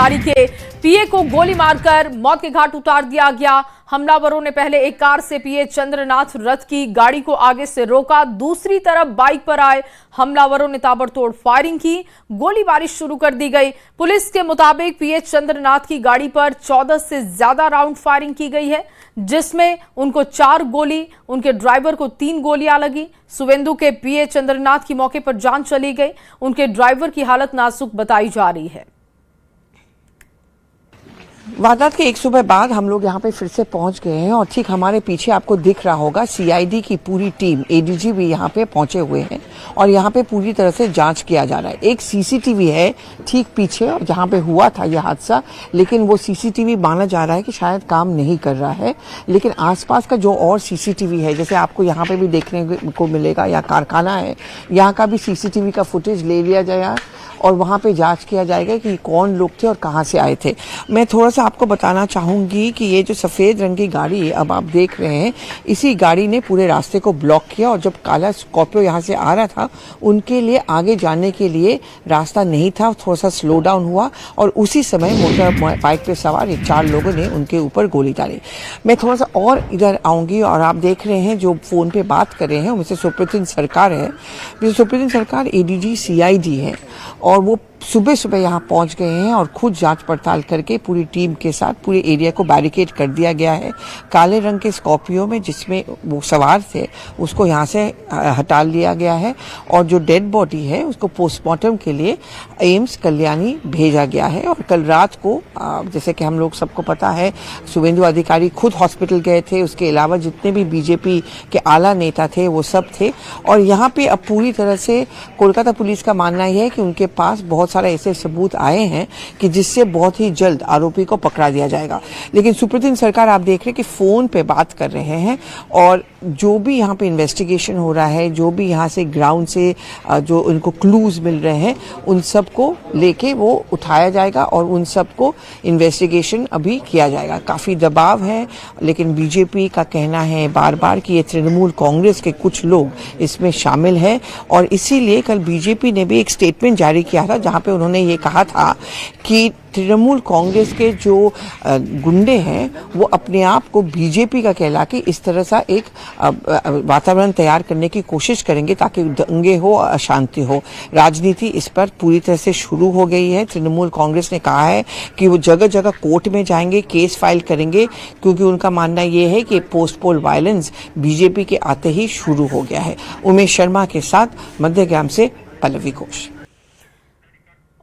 अधिकारी के पीए को गोली मारकर मौत के घाट उतार दिया गया। हमलावरों ने पहले एक कार से पीए चंद्रनाथ रथ की गाड़ी को आगे से रोका, दूसरी तरफ बाइक पर आए हमलावरों ने ताबड़तोड़ फायरिंग की, गोलीबारी शुरू कर दी गई। पुलिस के मुताबिक पीए चंद्रनाथ की गाड़ी पर 14 से ज्यादा राउंड फायरिंग की गई है, जिसमें उनको 4 गोली, उनके ड्राइवर को 3 गोलियां लगी। सुवेंदु के पीए चंद्रनाथ की मौके पर जान चली गई, उनके ड्राइवर की हालत नाजुक बताई जा रही है। वारदात के एक सुबह बाद हम लोग यहाँ पे फिर से पहुंच गए हैं और ठीक हमारे पीछे आपको दिख रहा होगा सीआईडी की पूरी टीम, एडीजी भी यहाँ पे पहुंचे हुए हैं और यहाँ पे पूरी तरह से जांच किया जा रहा है। एक सीसीटीवी है ठीक पीछे जहाँ पे हुआ था यह हादसा, लेकिन वो सीसीटीवी माना जा रहा है कि शायद काम नहीं कर रहा है। लेकिन आसपास का जो और सीसीटीवी है, जैसे आपको यहाँ पे भी देखने को मिलेगा, या कारखाना है, यहाँ का भी सीसीटीवी का फुटेज ले लिया जाएगा और वहाँ पे जांच किया जाएगा कि कौन लोग थे और कहाँ से आए थे। मैं थोड़ा सा आपको बताना चाहूँगी कि ये जो सफ़ेद रंग की गाड़ी अब आप देख रहे हैं, इसी गाड़ी ने पूरे रास्ते को ब्लॉक किया और जब काला स्कॉर्पियो यहाँ से आ रहा था, उनके लिए आगे जाने के लिए रास्ता नहीं था, थोड़ा सा स्लो डाउन हुआ और उसी समय मोटर बाइक पे सवार 4 लोगों ने उनके ऊपर गोली डाली। मैं थोड़ा सा और इधर आऊँगी और आप देख रहे हैं जो फ़ोन पर बात कर रहे हैं उनमें से सुप्रीत सरकार है। सुप्रीत सरकार एडीजी सीआईडी है और वो सुबह सुबह यहाँ पहुँच गए हैं और खुद जांच पड़ताल करके पूरी टीम के साथ पूरे एरिया को बैरिकेड कर दिया गया है। काले रंग के स्कॉर्पियो में जिसमें वो सवार थे उसको यहाँ से हटा लिया गया है और जो डेड बॉडी है उसको पोस्टमार्टम के लिए एम्स कल्याणी भेजा गया है। और कल रात को जैसे कि हम लोग सबको पता है, सुवेंदु अधिकारी खुद हॉस्पिटल गए थे, उसके अलावा जितने भी बीजेपी के आला नेता थे वो सब थे। और यहाँ पे अब पूरी तरह से कोलकाता पुलिस का मानना यह है कि उनके पास बहुत सारे ऐसे सबूत आए हैं कि जिससे बहुत ही जल्द आरोपी को पकड़ा दिया जाएगा। लेकिन सुप्रीत सरकार आप देख रहे हैं कि फोन पे बात कर रहे हैं और जो भी यहाँ पे इन्वेस्टिगेशन हो रहा है, जो भी यहाँ से ग्राउंड से जो उनको क्लूज मिल रहे हैं, उन सब को लेके वो उठाया जाएगा और उन सब को इन्वेस्टिगेशन अभी किया जाएगा। काफ़ी दबाव है, लेकिन बीजेपी का कहना है बार बार कि ये तृणमूल कांग्रेस के कुछ लोग इसमें शामिल हैं और इसीलिए कल बीजेपी ने भी एक स्टेटमेंट जारी किया था जहाँ पे उन्होंने ये कहा था कि तृणमूल कांग्रेस के जो गुंडे हैं वो अपने आप को बीजेपी का कहला के इस तरह सा एक वातावरण तैयार करने की कोशिश करेंगे ताकि दंगे हो, अशांति हो। राजनीति इस पर पूरी तरह से शुरू हो गई है। तृणमूल कांग्रेस ने कहा है कि वो जगह जगह कोर्ट में जाएंगे, केस फाइल करेंगे, क्योंकि उनका मानना ये है कि पोस्ट पोल वायलेंस बीजेपी के आते ही शुरू हो गया है। उमेश शर्मा के साथ मध्यग्राम से पल्लवी घोष।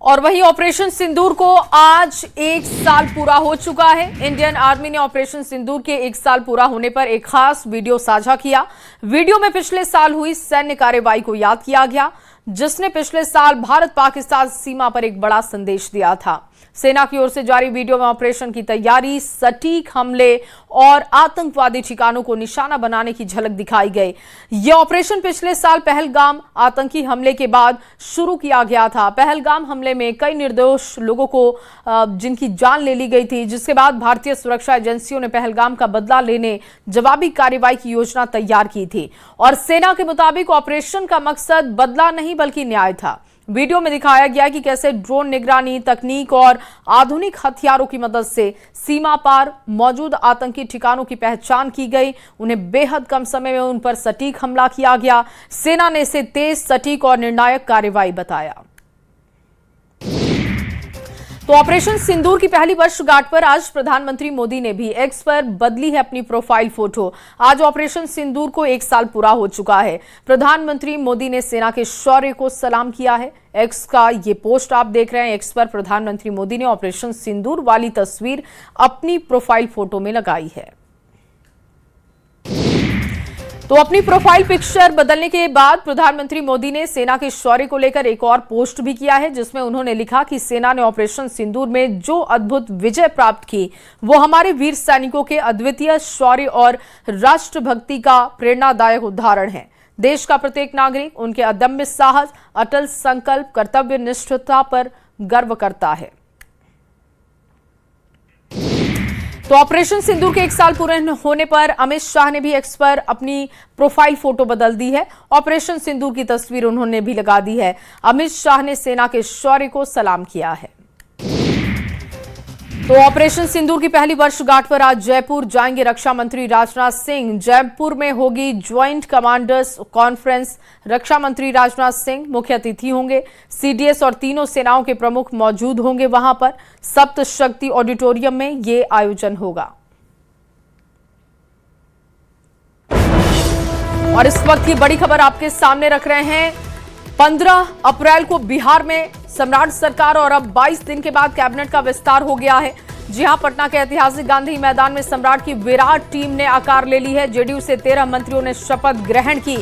और वहीं ऑपरेशन सिंदूर को आज 1 साल पूरा हो चुका है। इंडियन आर्मी ने ऑपरेशन सिंदूर के 1 साल पूरा होने पर एक खास वीडियो साझा किया। वीडियो में पिछले साल हुई सैन्य कार्रवाई को याद किया गया, जिसने पिछले साल भारत पाकिस्तान सीमा पर एक बड़ा संदेश दिया था। सेना की ओर से जारी वीडियो में ऑपरेशन की तैयारी, सटीक हमले और आतंकवादी ठिकानों को निशाना बनाने की झलक दिखाई गई। यह ऑपरेशन पिछले साल पहलगाम आतंकी हमले के बाद शुरू किया गया था। पहलगाम हमले में कई निर्दोष लोगों को जिनकी जान ले ली गई थी, जिसके बाद भारतीय सुरक्षा एजेंसियों ने पहलगाम का बदला लेने जवाबी कार्रवाई की योजना तैयार की थी। और सेना के मुताबिक ऑपरेशन का मकसद बदला नहीं बल्कि न्याय था। वीडियो में दिखाया गया कि कैसे ड्रोन निगरानी तकनीक और आधुनिक हथियारों की मदद से सीमा पार मौजूद आतंकी ठिकानों की पहचान की गई, उन्हें बेहद कम समय में उन पर सटीक हमला किया गया। सेना ने इसे तेज, सटीक और निर्णायक कार्रवाई बताया। तो ऑपरेशन सिंदूर की पहली वर्षगांठ पर आज प्रधानमंत्री मोदी ने भी एक्स पर बदली है अपनी प्रोफाइल फोटो। आज ऑपरेशन सिंदूर को 1 साल पूरा हो चुका है। प्रधानमंत्री मोदी ने सेना के शौर्य को सलाम किया है। एक्स का ये पोस्ट आप देख रहे हैं। एक्स पर प्रधानमंत्री मोदी ने ऑपरेशन सिंदूर वाली तस्वीर अपनी प्रोफाइल फोटो में लगाई है। तो अपनी प्रोफाइल पिक्चर बदलने के बाद प्रधानमंत्री मोदी ने सेना के शौर्य को लेकर एक और पोस्ट भी किया है, जिसमें उन्होंने लिखा कि सेना ने ऑपरेशन सिंदूर में जो अद्भुत विजय प्राप्त की वो हमारे वीर सैनिकों के अद्वितीय शौर्य और राष्ट्रभक्ति का प्रेरणादायक उदाहरण है। देश का प्रत्येक नागरिक उनके अदम्य साहस, अटल संकल्प, कर्तव्य निष्ठता पर गर्व करता है। तो ऑपरेशन सिंदूर के 1 साल पूरे होने पर अमित शाह ने भी एक्स पर अपनी प्रोफाइल फोटो बदल दी है। ऑपरेशन सिंदूर की तस्वीर उन्होंने भी लगा दी है। अमित शाह ने सेना के शौर्य को सलाम किया है। तो ऑपरेशन सिंदूर की पहली वर्षगांठ पर आज जयपुर जाएंगे रक्षा मंत्री राजनाथ सिंह। जयपुर में होगी ज्वाइंट कमांडर्स कॉन्फ्रेंस। रक्षा मंत्री राजनाथ सिंह मुख्य अतिथि होंगे। सीडीएस और तीनों सेनाओं के प्रमुख मौजूद होंगे वहां पर। सप्त शक्ति ऑडिटोरियम में ये आयोजन होगा। और इस वक्त की बड़ी खबर आपके सामने रख रहे हैं। 15 अप्रैल को बिहार में सम्राट सरकार और अब 22 दिन के बाद कैबिनेट का विस्तार हो गया है। जी हां, पटना के ऐतिहासिक गांधी मैदान में सम्राट की विराट टीम ने आकार ले ली है। जेडीयू से 13 मंत्रियों ने शपथ ग्रहण की।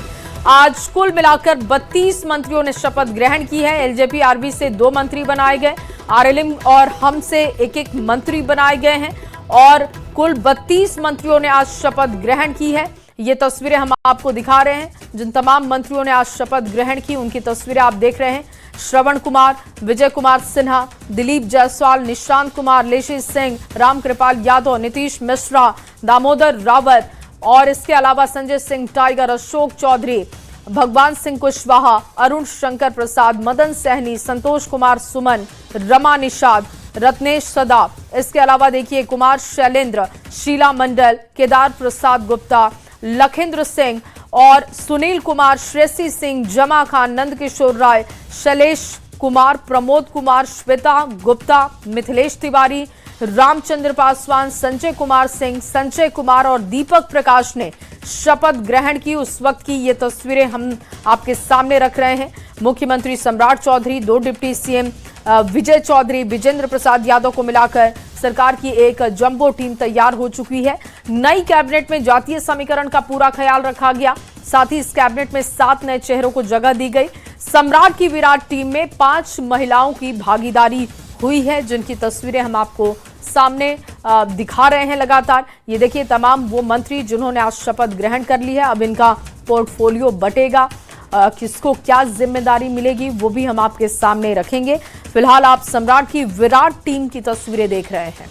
आज कुल मिलाकर 32 मंत्रियों ने शपथ ग्रहण की है। एलजेपी आरबी से 2 मंत्री बनाए गए। आरएलएम और हम से एक मंत्री बनाए गए हैं और कुल 32 मंत्रियों ने आज शपथ ग्रहण की है। ये तस्वीरें हम आपको दिखा रहे हैं। जिन तमाम मंत्रियों ने आज शपथ ग्रहण की उनकी तस्वीरें आप देख रहे हैं। श्रवण कुमार, विजय कुमार सिन्हा, दिलीप जायसवाल, निशांत कुमार, लेशी सिंह, रामकृपाल यादव, नीतीश मिश्रा, दामोदर रावत और इसके अलावा संजय सिंह टाइगर, अशोक चौधरी, भगवान सिंह कुशवाहा, अरुण शंकर प्रसाद, मदन सहनी, संतोष कुमार सुमन, रमा निषाद, रत्नेश सदा। इसके अलावा देखिए कुमार शैलेंद्र, शीला मंडल, केदार प्रसाद गुप्ता, लखेंद्र सिंह और सुनील कुमार, श्रेयसी सिंह, जमा खान, नंदकिशोर राय, शैलेश कुमार, प्रमोद कुमार, श्वेता गुप्ता, मिथिलेश तिवारी, रामचंद्र पासवान, संजय कुमार सिंह, संजय कुमार और दीपक प्रकाश ने शपथ ग्रहण की। उस वक्त की ये तस्वीरें हम आपके सामने रख रहे हैं। मुख्यमंत्री सम्राट चौधरी, 2 डिप्टी सीएम विजय चौधरी, विजेंद्र प्रसाद यादव को मिलाकर सरकार की एक जंबो टीम तैयार हो चुकी है। नई कैबिनेट में जातीय समीकरण का पूरा ख्याल रखा गया। साथ ही इस कैबिनेट में 7 नए चेहरों को जगह दी गई। सम्राट की विराट टीम में 5 महिलाओं की भागीदारी हुई है, जिनकी तस्वीरें हम आपको सामने दिखा रहे हैं लगातार। ये देखिए तमाम वो मंत्री जिन्होंने आज शपथ ग्रहण कर ली है। अब इनका पोर्टफोलियो बटेगा, किसको क्या जिम्मेदारी मिलेगी वो भी हम आपके सामने रखेंगे। फिलहाल आप सम्राट की विराट टीम की तस्वीरें देख रहे हैं।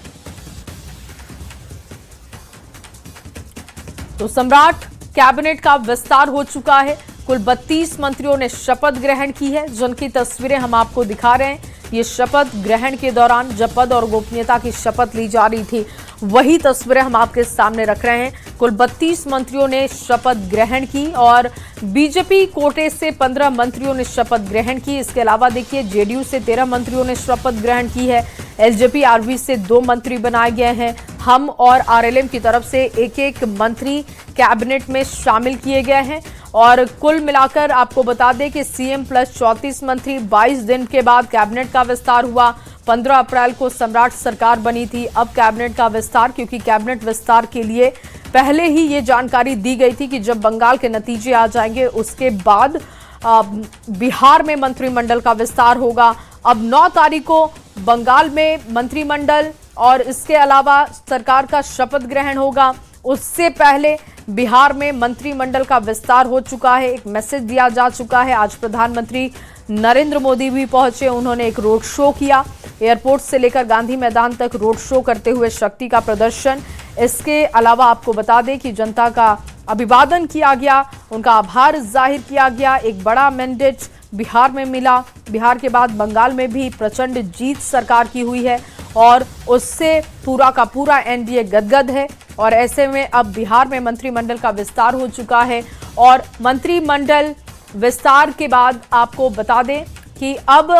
तो सम्राट कैबिनेट का विस्तार हो चुका है। कुल 32 मंत्रियों ने शपथ ग्रहण की है, जिनकी तस्वीरें हम आपको दिखा रहे हैं। ये शपथ ग्रहण के दौरान जब पद और गोपनीयता की शपथ ली जा रही थी, वही तस्वीरें हम आपके सामने रख रहे हैं। कुल 32 मंत्रियों ने शपथ ग्रहण की और बीजेपी कोटे से 15 मंत्रियों ने शपथ ग्रहण की। इसके अलावा देखिए जेडीयू से 13 मंत्रियों ने शपथ ग्रहण की है। एलजेपी आरबी से 2 मंत्री बनाए गए हैं। हम और आरएलएम की तरफ से एक मंत्री कैबिनेट में शामिल किए गए हैं। और कुल मिलाकर आपको बता दें कि सीएम प्लस 34 मंत्री 22 दिन के बाद कैबिनेट का विस्तार हुआ। 15 अप्रैल को सम्राट सरकार बनी थी। अब कैबिनेट का विस्तार, क्योंकि कैबिनेट विस्तार के लिए पहले ही ये जानकारी दी गई थी कि जब बंगाल के नतीजे आ जाएंगे उसके बाद बिहार में मंत्रिमंडल का विस्तार होगा। अब 9 तारीख को बंगाल में मंत्रिमंडल और इसके अलावा सरकार का शपथ ग्रहण होगा। उससे पहले बिहार में मंत्रिमंडल का विस्तार हो चुका है। एक मैसेज दिया जा चुका है। आज प्रधानमंत्री नरेंद्र मोदी भी पहुंचे। उन्होंने एक रोड शो किया। एयरपोर्ट से लेकर गांधी मैदान तक रोड शो करते हुए शक्ति का प्रदर्शन। इसके अलावा आपको बता दें कि जनता का अभिवादन किया गया, उनका आभार जाहिर किया गया। एक बड़ा मैंडेट बिहार में मिला। बिहार के बाद बंगाल में भी प्रचंड जीत सरकार की हुई है और उससे पूरा का पूरा एनडीए गदगद है। और ऐसे में अब बिहार में मंत्रिमंडल का विस्तार हो चुका है। और मंत्रिमंडल विस्तार के बाद आपको बता दें कि अब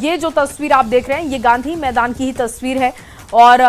ये जो तस्वीर आप देख रहे हैं ये गांधी मैदान की ही तस्वीर है। और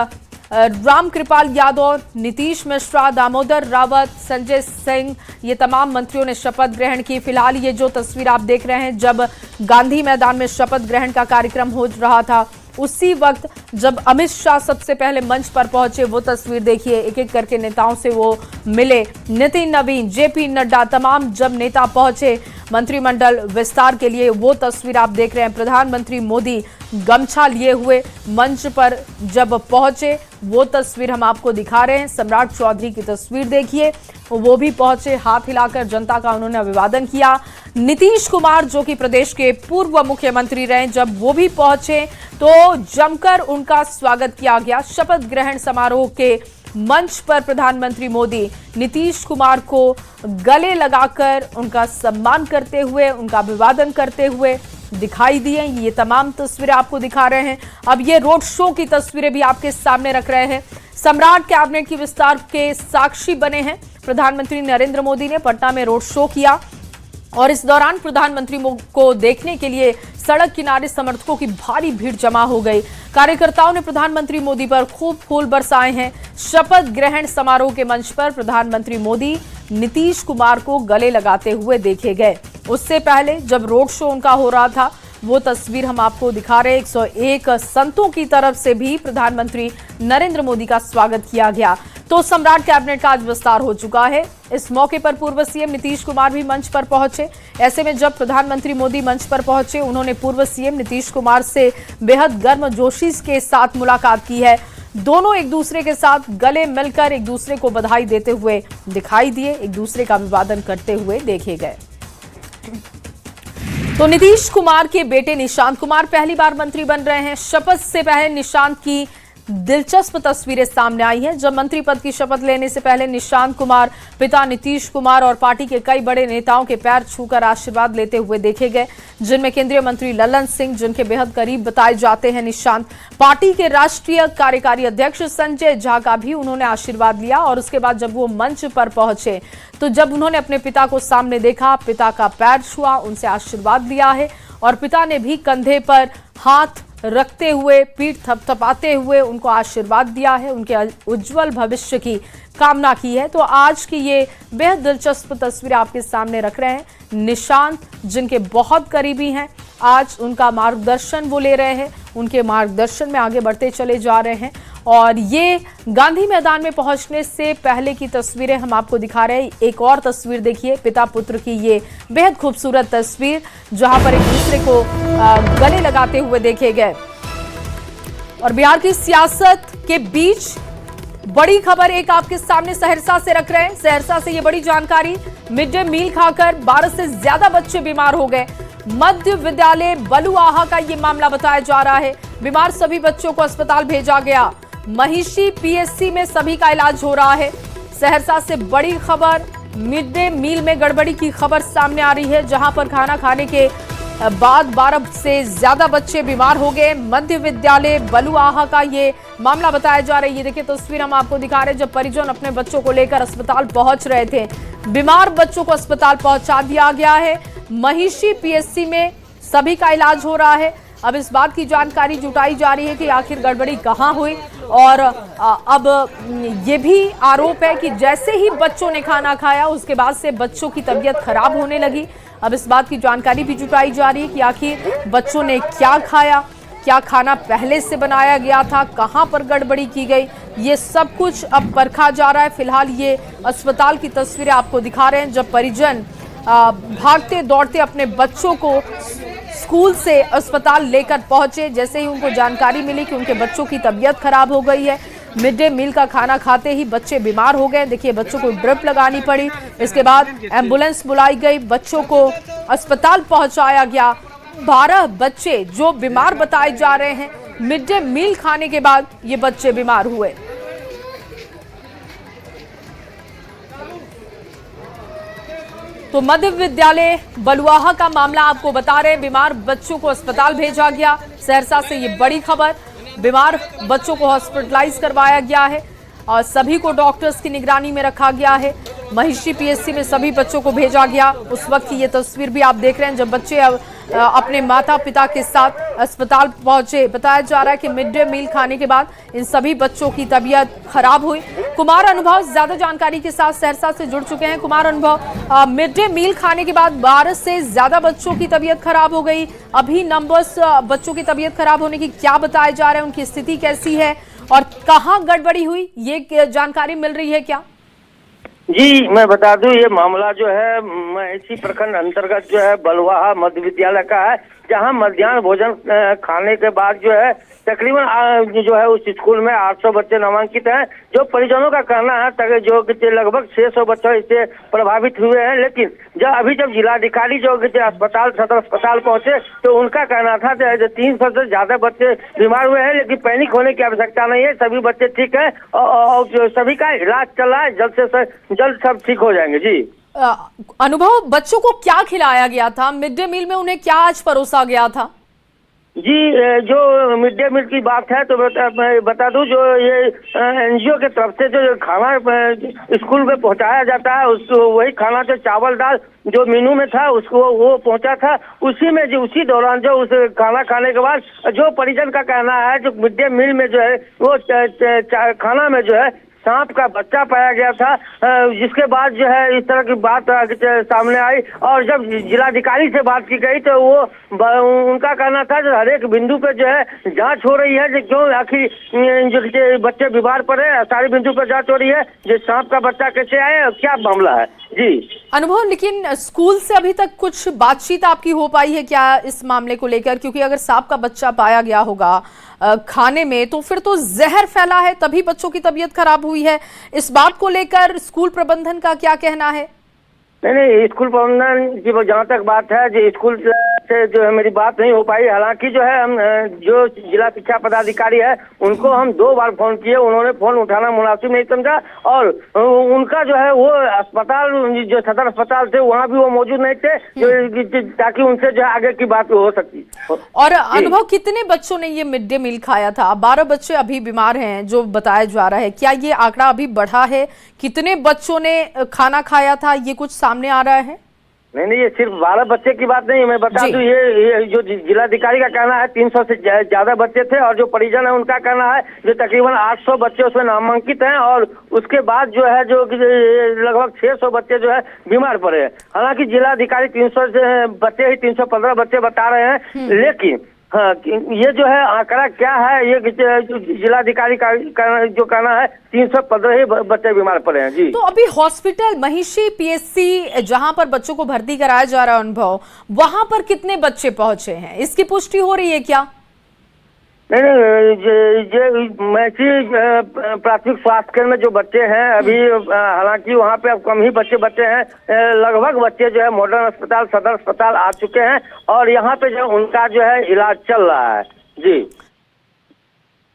रामकृपाल यादव, नीतीश मिश्रा, दामोदर रावत, संजय सिंह, ये तमाम मंत्रियों ने शपथ ग्रहण की। फिलहाल ये जो तस्वीर आप देख रहे हैं, जब गांधी मैदान में शपथ ग्रहण का कार्यक्रम हो रहा था उसी वक्त जब अमित शाह सबसे पहले मंच पर पहुंचे, वो तस्वीर देखिए। एक एक करके नेताओं से वो मिले। नितिन नवीन, जेपी नड्डा, तमाम जब नेता पहुंचे मंत्रिमंडल विस्तार के लिए, वो तस्वीर आप देख रहे हैं। प्रधानमंत्री मोदी गमछा लिए हुए मंच पर जब पहुंचे, वो तस्वीर हम आपको दिखा रहे हैं। सम्राट चौधरी की तस्वीर देखिए, वो भी पहुंचे, हाथ हिलाकर जनता का उन्होंने अभिवादन किया। नीतीश कुमार जो कि प्रदेश के पूर्व मुख्यमंत्री रहे, जब वो भी पहुंचे तो जमकर उनका स्वागत किया गया। शपथ ग्रहण समारोह के मंच पर प्रधानमंत्री मोदी नीतीश कुमार को गले लगाकर उनका सम्मान करते हुए, उनका अभिवादन करते हुए दिखाई दी हैं। ये तमाम तस्वीरें आपको दिखा रहे हैं। अब ये रोड शो की तस्वीरें भी आपके सामने रख रहे हैं। सम्राट कैबिनेट की विस्तार के साक्षी बने हैं। प्रधानमंत्री नरेंद्र मोदी ने पटना में रोड शो किया और इस दौरान प्रधानमंत्री को देखने के लिए सड़क किनारे समर्थकों की भारी भीड़ जमा हो गई। कार्यकर्ताओं ने प्रधानमंत्री मोदी पर खूब फूल बरसाए हैं। शपथ ग्रहण समारोह के मंच पर प्रधानमंत्री मोदी नीतीश कुमार को गले लगाते हुए देखे गए। उससे पहले जब रोड शो उनका हो रहा था, वो तस्वीर हम आपको दिखा रहे हैं। 101 संतों की तरफ से भी प्रधानमंत्री नरेंद्र मोदी का स्वागत किया गया। तो सम्राट कैबिनेट का आज विस्तार हो चुका है। इस मौके पर पूर्व सीएम नीतीश कुमार भी मंच पर पहुंचे। ऐसे में जब प्रधानमंत्री मोदी मंच पर पहुंचे, उन्होंने पूर्व सीएम नीतीश कुमार से बेहद गर्मजोशी के साथ मुलाकात की है। दोनों एक दूसरे के साथ गले मिलकर एक दूसरे को बधाई देते हुए दिखाई दिए, एक दूसरे का अभिवादन करते हुए देखे गए। तो नीतीश कुमार के बेटे निशांत कुमार पहली बार मंत्री बन रहे हैं। शपथ से पहले निशांत की दिलचस्प तस्वीरें सामने आई हैं। जब मंत्री पद की शपथ लेने से पहले निशांत कुमार पिता नीतीश कुमार और पार्टी के कई बड़े नेताओं के पैर छूकर आशीर्वाद लेते हुए देखे गए, जिनमें केंद्रीय मंत्री ललन सिंह, जिनके बेहद करीब बताए जाते हैं निशांत, पार्टी के राष्ट्रीय कार्यकारी अध्यक्ष संजय झा का भी उन्होंने आशीर्वाद लिया। और उसके बाद जब वो मंच पर पहुंचे तो जब उन्होंने अपने पिता को सामने देखा, पिता का पैर छुआ, उनसे आशीर्वाद लिया है और पिता ने भी कंधे पर हाथ रखते हुए, पीठ थपथपाते हुए उनको आशीर्वाद दिया है, उनके उज्जवल भविष्य की कामना की है। तो आज की ये बेहद दिलचस्प तस्वीरें आपके सामने रख रहे हैं। निशांत, जिनके बहुत करीबी हैं, आज उनका मार्गदर्शन वो ले रहे हैं, उनके मार्गदर्शन में आगे बढ़ते चले जा रहे हैं। और ये गांधी मैदान में पहुंचने से पहले की तस्वीरें हम आपको दिखा रहे हैं। एक और तस्वीर देखिए, पिता पुत्र की ये बेहद खूबसूरत तस्वीर, जहां पर एक दूसरे को गले लगाते हुए देखे गए। और बिहार की सियासत के बीच बड़ी खबर एक आपके सामने सहरसा से रख रहे हैं। सहरसा से ये बड़ी जानकारी, मिड डे मील खाकर 12 से ज्यादा बच्चे बीमार हो गए। मध्य विद्यालय बलुआहा का ये मामला बताया जा रहा है। बीमार सभी बच्चों को अस्पताल भेजा गया। महिषी पीएससी में सभी का इलाज हो रहा है। सहरसा से बड़ी खबर, मिड डे मील में गड़बड़ी की खबर सामने आ रही है, जहां पर खाना खाने के बाद 12 से ज्यादा बच्चे बीमार हो गए। मध्य विद्यालय बलुआहा का ये मामला बताया जा रहा है। ये देखिए तस्वीर हम आपको दिखा रहे हैं, जब परिजन अपने बच्चों को लेकर अस्पताल पहुंच रहे थे। बीमार बच्चों को अस्पताल पहुंचा दिया गया है। महिषी पीएससी में सभी का इलाज हो रहा है। अब इस बात की जानकारी जुटाई जा रही है कि आखिर गड़बड़ी कहां हुई। और अब ये भी आरोप है कि जैसे ही बच्चों ने खाना खाया, उसके बाद से बच्चों की तबीयत खराब होने लगी। अब इस बात की जानकारी भी जुटाई जा रही है कि आखिर बच्चों ने क्या खाया, क्या खाना पहले से बनाया गया था, कहां पर गड़बड़ी की गई, ये सब कुछ अब परखा जा रहा है। फिलहाल ये अस्पताल की तस्वीरें आपको दिखा रहे हैं, जब परिजन भागते दौड़ते अपने बच्चों को स्कूल से अस्पताल लेकर पहुंचे। जैसे ही उनको जानकारी मिली कि उनके बच्चों की तबीयत खराब हो गई है, मिड डे मील का खाना खाते ही बच्चे बीमार हो गए। देखिए बच्चों को ड्रिप लगानी पड़ी, इसके बाद एम्बुलेंस बुलाई गई, बच्चों को अस्पताल पहुंचाया गया। 12 बच्चे जो बीमार बताए जा रहे हैं, मिड डे मील खाने के बाद ये बच्चे बीमार हुए। तो मध्य विद्यालय बलुआहा का मामला आपको बता रहे हैं। बीमार बच्चों को अस्पताल भेजा गया। सहरसा से ये बड़ी खबर, बीमार बच्चों को हॉस्पिटलाइज करवाया गया है और सभी को डॉक्टर्स की निगरानी में रखा गया है। महिषी पीएससी में सभी बच्चों को भेजा गया। उस वक्त की ये तस्वीर भी आप देख रहे हैं, जब बच्चे अपने माता पिता के साथ अस्पताल पहुंचे। बताया जा रहा है कि मिड डे मील खाने के बाद इन सभी बच्चों की तबीयत खराब हुई। कुमार अनुभव ज्यादा जानकारी के साथ सहरसा से जुड़ चुके हैं। कुमार अनुभव, मिड डे मील खाने के बाद 12 से ज्यादा बच्चों की तबीयत खराब हो गई। अभी नंबर्स बच्चों की तबीयत खराब होने की क्या बताया जा रहा है, उनकी स्थिति कैसी है और कहाँ गड़बड़ी हुई, ये जानकारी मिल रही है क्या? जी मैं बता दूं, ये मामला जो है महिषी प्रखंड अंतर्गत जो है बलुआहा मध्य विद्यालय का है, जहां मध्याह्न भोजन खाने के बाद जो है तकरीबन जो है उस स्कूल में 800 बच्चे नामांकित हैं। जो परिजनों का कहना है जो लगभग 600 बच्चे इससे प्रभावित हुए हैं। लेकिन जब जिलाधिकारी जो अस्पताल सदर अस्पताल पहुंचे तो उनका कहना था 300 से ज्यादा बच्चे बीमार हुए हैं, लेकिन पैनिक होने की आवश्यकता नहीं है, सभी बच्चे ठीक है और सभी का इलाज चल रहा है, जल्द से जल्द सब ठीक हो जाएंगे। जी अनुभव, बच्चों को क्या खिलाया गया था? मिड डे मील में उन्हें क्या आज परोसा गया था? जी, जो मिड डे मील की बात है तो मैं बता दूं, जो ये एनजीओ के तरफ से जो खाना स्कूल में पहुंचाया जाता है, उसको वही खाना जो चावल दाल जो मेनू में था उसको वो पहुंचा था। उसी में जो उसी दौरान जो उस खाना खाने के बाद जो परिजन का कहना है, जो मिड डे मील में जो है वो खाना में जो है सांप का बच्चा पाया गया था, जिसके बाद जो है इस तरह की बात सामने आई। और जब जिलाधिकारी से बात की गई तो वो उनका कहना था जो हर एक बिंदु पे जो है जांच हो रही है, जो क्यों आखिर जो बच्चे बीमार पड़े, सारे बिंदु पर जांच हो रही है, जो सांप का बच्चा कैसे आया, क्या मामला है। जी अनुभव, लेकिन स्कूल से अभी तक कुछ बातचीत आपकी हो पाई है क्या इस मामले को लेकर? क्योंकि अगर सांप का बच्चा पाया गया होगा खाने में तो फिर तो जहर फैला है, तभी बच्चों की तबीयत खराब हुई है। इस बात को लेकर स्कूल प्रबंधन का क्या कहना है? नहीं, स्कूल प्रबंधन की जहाँ तक बात है, जो स्कूल से जो है मेरी बात नहीं हो पाई। हालांकि जो है हम जो जिला शिक्षा पदाधिकारी है उनको हम 2 बार फोन किए, उन्होंने फोन उठाना मुनासिब नहीं समझा। और उनका जो है वो अस्पताल, जो सदर अस्पताल थे, वहाँ भी वो मौजूद नहीं थे, ताकि उनसे जो है आगे की बात हो सकती। और अनुभव, कितने बच्चों ने ये मिड डे मील खाया था? 12 बच्चे अभी बीमार हैं जो बताया जा रहा है, क्या ये आंकड़ा अभी बढ़ा है? कितने बच्चों ने खाना खाया था, ये कुछ सामने आ रहा है? नहीं, ये सिर्फ 12 बच्चे की बात नहीं, मैं बता दूं, ये जो जिलाधिकारी का कहना है 300 से ज्यादा बच्चे थे, और जो परिजन है उनका कहना है जो तकरीबन 800 बच्चे उसमें नामांकित हैं, और उसके बाद जो है जो लगभग 600 बच्चे जो है बीमार पड़े हैं। हालांकि जिलाधिकारी 300 बच्चे ही 315 बच्चे बता रहे हैं, लेकिन हाँ, ये जो है आंकड़ा क्या है, ये जिलाधिकारी का जो कहना है 315 ही बच्चे बीमार पड़े हैं। जी, तो अभी हॉस्पिटल महिषी पीएचसी जहां पर बच्चों को भर्ती कराया जा रहा है अनुभव, वहां पर कितने बच्चे पहुंचे हैं, इसकी पुष्टि हो रही है क्या? नहीं, प्राथमिक स्वास्थ्य केंद्र में जो बच्चे हैं अभी, हालांकि वहाँ पे अब कम ही बच्चे हैं, लगभग बच्चे जो है मॉडर्न अस्पताल, सदर अस्पताल आ चुके हैं, और यहाँ पे जो उनका जो है इलाज चल रहा है। जी,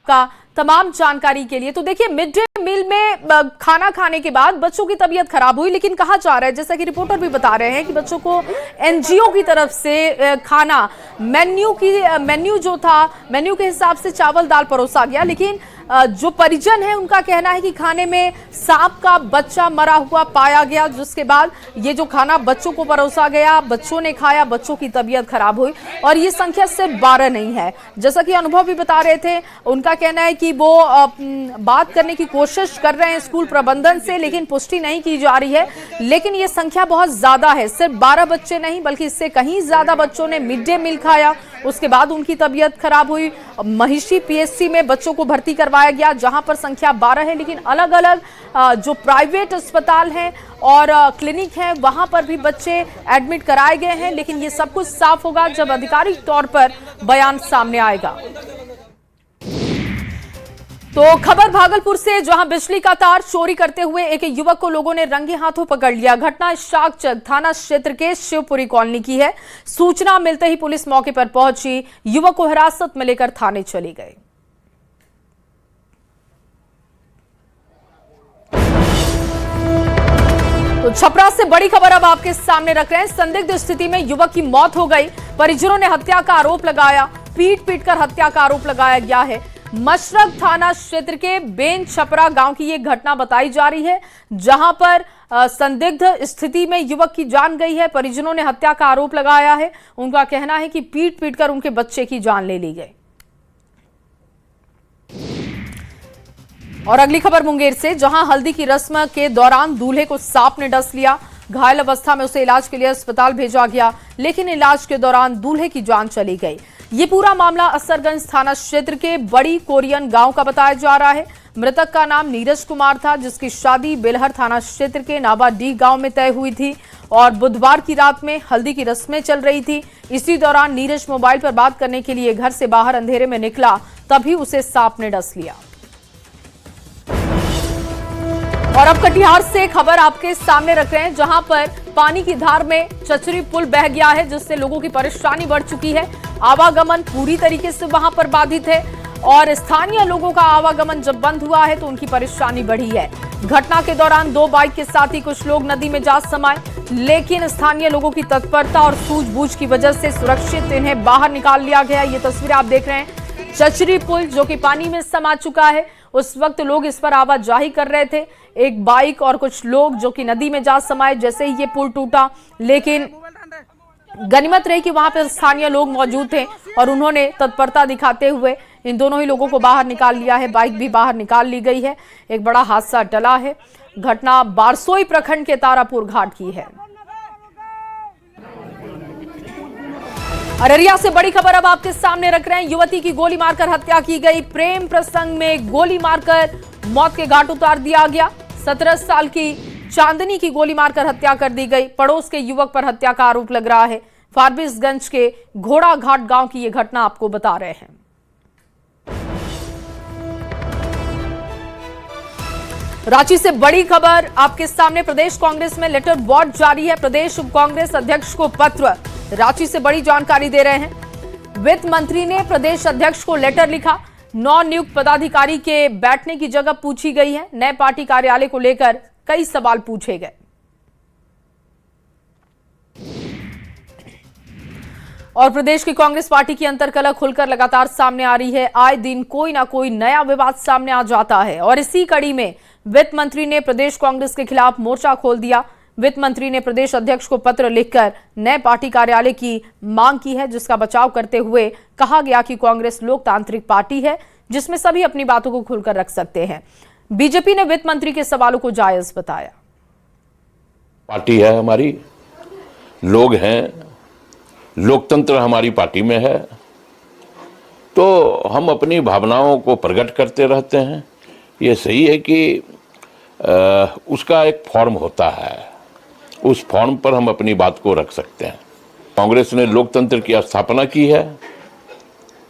का तमाम जानकारी के लिए। तो देखिए, मिड डे मील में खाना खाने के बाद बच्चों की तबीयत खराब हुई, लेकिन कहा जा रहा है, जैसा कि रिपोर्टर भी बता रहे हैं, कि बच्चों को एनजीओ की तरफ से खाना मेन्यू जो था, मेन्यू के हिसाब से चावल दाल परोसा गया, लेकिन जो परिजन है उनका कहना है कि खाने में सांप का बच्चा मरा हुआ पाया गया, जिसके बाद ये जो खाना बच्चों को परोसा गया, बच्चों ने खाया, बच्चों की तबीयत खराब हुई। और ये संख्या सिर्फ 12 नहीं है, जैसा कि अनुभव भी बता रहे थे, उनका कहना है कि वो बात करने की कोशिश कर रहे हैं स्कूल प्रबंधन से, लेकिन पुष्टि नहीं की जा रही है। लेकिन ये संख्या बहुत ज्यादा है, सिर्फ 12 बच्चे नहीं बल्कि इससे कहीं ज्यादा बच्चों ने मिड डे मील खाया, उसके बाद उनकी तबीयत खराब हुई। महिषी पीएचसी में बच्चों को भर्ती करवाया गया, जहां पर संख्या 12 है, लेकिन अलग अलग जो प्राइवेट अस्पताल हैं और क्लिनिक हैं वहां पर भी बच्चे एडमिट कराए गए हैं। लेकिन ये सब कुछ साफ होगा जब आधिकारिक तौर पर बयान सामने आएगा। तो खबर भागलपुर से, जहां बिजली का तार चोरी करते हुए एक युवक को लोगों ने रंगे हाथों पकड़ लिया। घटना शाकचक थाना क्षेत्र के शिवपुरी कॉलोनी की है। सूचना मिलते ही पुलिस मौके पर पहुंची, युवक को हिरासत में लेकर थाने चली गई। तो छपरा से बड़ी खबर अब आपके सामने रख रहे हैं। संदिग्ध स्थिति में युवक की मौत हो गई, परिजनों ने हत्या का आरोप लगाया, पीट कर हत्या का आरोप लगाया गया है। मशरक थाना क्षेत्र के बेन छपरा गांव की ये घटना बताई जा रही है, जहां पर संदिग्ध स्थिति में युवक की जान गई है, परिजनों ने हत्या का आरोप लगाया है। उनका कहना है कि पीट कर उनके बच्चे की जान ले ली गई। और अगली खबर मुंगेर से, जहां हल्दी की रस्म के दौरान दूल्हे को सांप ने डस लिया। घायल अवस्था में उसे इलाज के लिए अस्पताल भेजा गया, लेकिन इलाज के दौरान दूल्हे की जान चली गई। ये पूरा मामला असरगंज थाना क्षेत्र के बड़ी कोरियन गांव का बताया जा रहा है। मृतक का नाम नीरज कुमार था, जिसकी शादी बेलहर थाना क्षेत्र के नाबाडीह गांव में तय हुई थी और बुधवार की रात में हल्दी की रस्में चल रही थी। इसी दौरान नीरज मोबाइल पर बात करने के लिए घर से बाहर अंधेरे में निकला, तभी उसे सांप ने डस लिया। और अब कटिहार से खबर आपके सामने रख रहे हैं, जहां पर पानी की धार में चचरी पुल बह गया है, जिससे लोगों की परेशानी बढ़ चुकी है। आवागमन पूरी तरीके से वहां पर बाधित है और स्थानीय लोगों का आवागमन जब बंद हुआ है तो उनकी परेशानी बढ़ी है। घटना के दौरान 2 बाइक के साथ ही कुछ लोग नदी में जा समाये। लेकिन स्थानीय लोगों की तत्परता और सूझबूझ की वजह से सुरक्षित इन्हें बाहर निकाल लिया गया। ये तस्वीरें आप देख रहे हैं, चचरी पुल जो कि पानी में समा चुका है। उस वक्त लोग इस पर आवाजाही कर रहे थे, एक बाइक और कुछ लोग जो कि नदी में जा समाये जैसे ही ये पुल टूटा। लेकिन गनीमत रही कि वहां पर स्थानीय लोग मौजूद थे और उन्होंने तत्परता दिखाते हुए इन दोनों ही लोगों को बाहर निकाल लिया है। बाइक भी बाहर निकाल ली गई है। एक बड़ा हादसा टला है। घटना बारसोई प्रखंड के तारापुर घाट की है। अररिया से बड़ी खबर अब आपके सामने रख रहे हैं। युवती की गोली मारकर हत्या की गई। प्रेम प्रसंग में गोली मारकर मौत के घाट उतार दिया गया। 17 साल की चांदनी की गोली मारकर हत्या कर दी गई। पड़ोस के युवक पर हत्या का आरोप लग रहा है। फारबिसगंज के घोड़ा घाट गांव की यह घटना आपको बता रहे हैं। रांची से बड़ी खबर आपके सामने। प्रदेश कांग्रेस में लेटर वॉट जारी है। प्रदेश कांग्रेस अध्यक्ष को पत्र। रांची से बड़ी जानकारी दे रहे हैं। वित्त मंत्री ने प्रदेश अध्यक्ष को लेटर लिखा। नौ नियुक्त पदाधिकारी के बैठने की जगह पूछी गई है। नए पार्टी कार्यालय को लेकर कई सवाल पूछे गए। और प्रदेश की कांग्रेस पार्टी की अंतर्कलह खुलकर लगातार सामने आ रही है। आए दिन कोई ना कोई नया विवाद सामने आ जाता है और इसी कड़ी में वित्त मंत्री ने प्रदेश कांग्रेस के खिलाफ मोर्चा खोल दिया। वित्त मंत्री ने प्रदेश अध्यक्ष को पत्र लिखकर नए पार्टी कार्यालय की मांग की है, जिसका बचाव करते हुए कहा गया कि कांग्रेस लोकतांत्रिक पार्टी है जिसमें सभी अपनी बातों को खुलकर रख सकते हैं। बीजेपी ने वित्त मंत्री के सवालों को जायज बताया। पार्टी है हमारी, लोग हैं, लोकतंत्र हमारी पार्टी में है, तो हम अपनी भावनाओं को प्रकट करते रहते हैं। ये सही है कि उसका एक फॉर्म होता है, उस फॉर्म पर हम अपनी बात को रख सकते हैं। कांग्रेस ने लोकतंत्र की स्थापना की है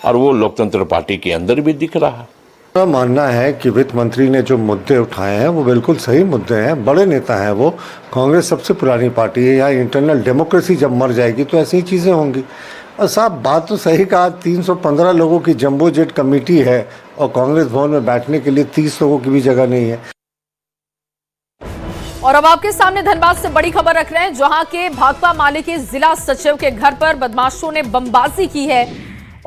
और वो लोकतंत्र पार्टी के अंदर भी दिख रहा है। मेरा मानना है कि वित्त मंत्री ने जो मुद्दे उठाए हैं वो बिल्कुल सही मुद्दे हैं। बड़े नेता हैं वो। कांग्रेस सबसे पुरानी पार्टी है। यहाँ इंटरनल डेमोक्रेसी जब मर जाएगी तो ऐसी ही चीज़ें होंगी। और साहब बात तो सही कहा, 315 लोगों की जंबो जेट कमेटी है और कांग्रेस भवन में बैठने के लिए 30 लोगों की भी जगह नहीं है। और अब आपके सामने धनबाद से बड़ी खबर रख रहे हैं, जहां के भाकपा माले के जिला सचिव के घर पर बदमाशों ने बमबाजी की है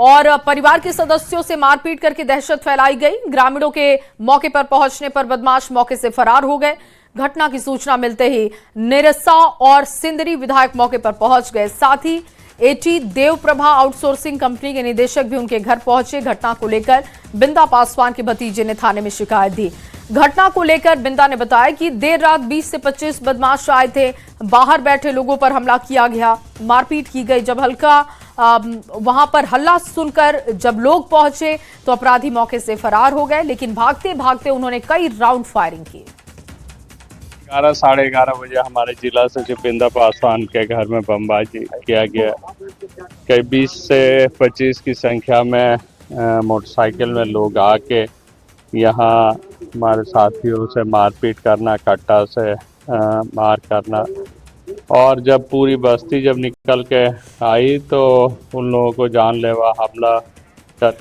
और परिवार के सदस्यों से मारपीट करके दहशत फैलाई गई। ग्रामीणों के मौके पर पहुंचने पर बदमाश मौके से फरार हो गए। घटना की सूचना मिलते ही निरसा और सिंदरी विधायक मौके पर पहुंच गए। साथ ही एटी देवप्रभा आउटसोर्सिंग कंपनी के निदेशक भी उनके घर पहुंचे। घटना को लेकर बिंदा पासवान के भतीजे ने थाने में शिकायत दी। घटना को लेकर बिंदा ने बताया कि देर रात 20 से 25 बदमाश आए थे। बाहर बैठे लोगों पर हमला किया गया, मारपीट की गई। जब वहां पर हल्ला सुनकर जब लोग पहुंचे तो अपराधी मौके से फरार हो गए, लेकिन भागते भागते उन्होंने कई राउंड फायरिंग की। 11 साढ़े 11 बजे हमारे जिला सचिव बिंदा पासवान के घर में बमबाजी किया गया। कई 20 से 25 की संख्या में मोटरसाइकिल में लोग आके यहाँ हमारे साथियों से मारपीट करना, कट्टा से मार करना, और जब पूरी बस्ती जब निकल के आई तो उन लोगों को जानलेवा हमला कर।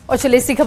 और चलिए इसी खबर